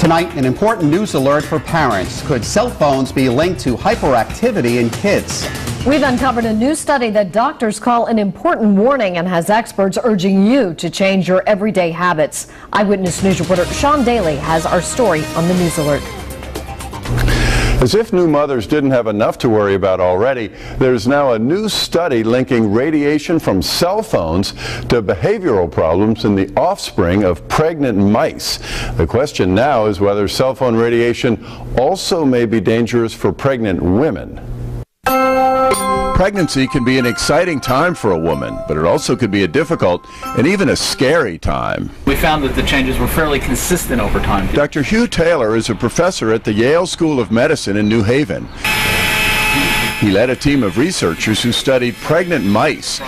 Tonight, an important news alert for parents. Could cell phones be linked to hyperactivity in kids? We've uncovered a new study that doctors call an important warning and has experts urging you to change your everyday habits. Eyewitness News reporter Sean Daly has our story on the news alert. As if new mothers didn't have enough to worry about already, there's now a new study linking radiation from cell phones to behavioral problems in the offspring of pregnant mice. The question now is whether cell phone radiation also may be dangerous for pregnant women. Pregnancy can be an exciting time for a woman, but it also could be a difficult and even a scary time. We found that the changes were fairly consistent over time. Dr. Hugh Taylor is a professor at the Yale School of Medicine in New Haven. He led a team of researchers who studied pregnant mice.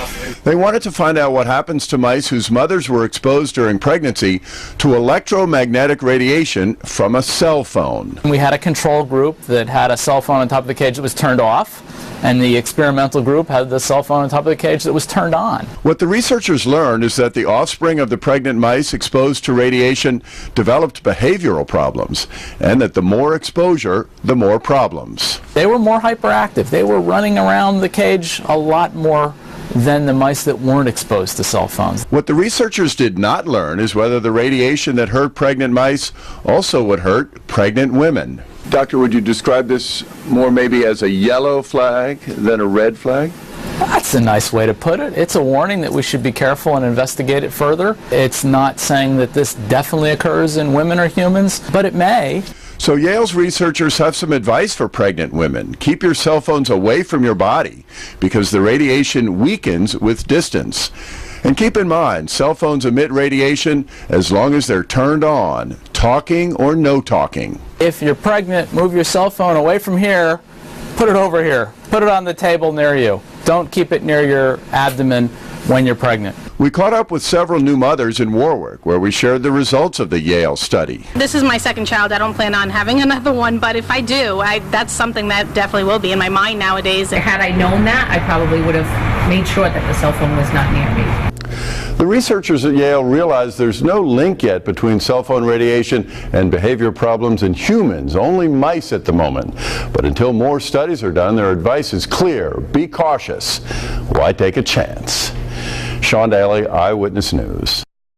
They wanted to find out what happens to mice whose mothers were exposed during pregnancy to electromagnetic radiation from a cell phone. We had a control group that had a cell phone on top of the cage that was turned off, and the experimental group had the cell phone on top of the cage that was turned on. What the researchers learned is that the offspring of the pregnant mice exposed to radiation developed behavioral problems, and that the more exposure, the more problems. They were more hyperactive. They were running around the cage a lot more than the mice that weren't exposed to cell phones. What the researchers did not learn is whether the radiation that hurt pregnant mice also would hurt pregnant women. Doctor, would you describe this more maybe as a yellow flag than a red flag? That's a nice way to put it. It's a warning that we should be careful and investigate it further. It's not saying that this definitely occurs in women or humans, but it may. So Yale's researchers have some advice for pregnant women. Keep your cell phones away from your body because the radiation weakens with distance. And keep in mind, cell phones emit radiation as long as they're turned on, talking or no talking. If you're pregnant, move your cell phone away from here, put it over here. Put it on the table near you. Don't keep it near your abdomen when you're pregnant. We caught up with several new mothers in Warwick, where we shared the results of the Yale study. This is my second child. I don't plan on having another one, but if I do, that's something that definitely will be in my mind nowadays. Had I known that, I probably would have made sure that the cell phone was not near me. The researchers at Yale realize there's no link yet between cell phone radiation and behavior problems in humans, only mice at the moment. But until more studies are done, their advice is clear: be cautious. Why take a chance? Sean Daly, Eyewitness News.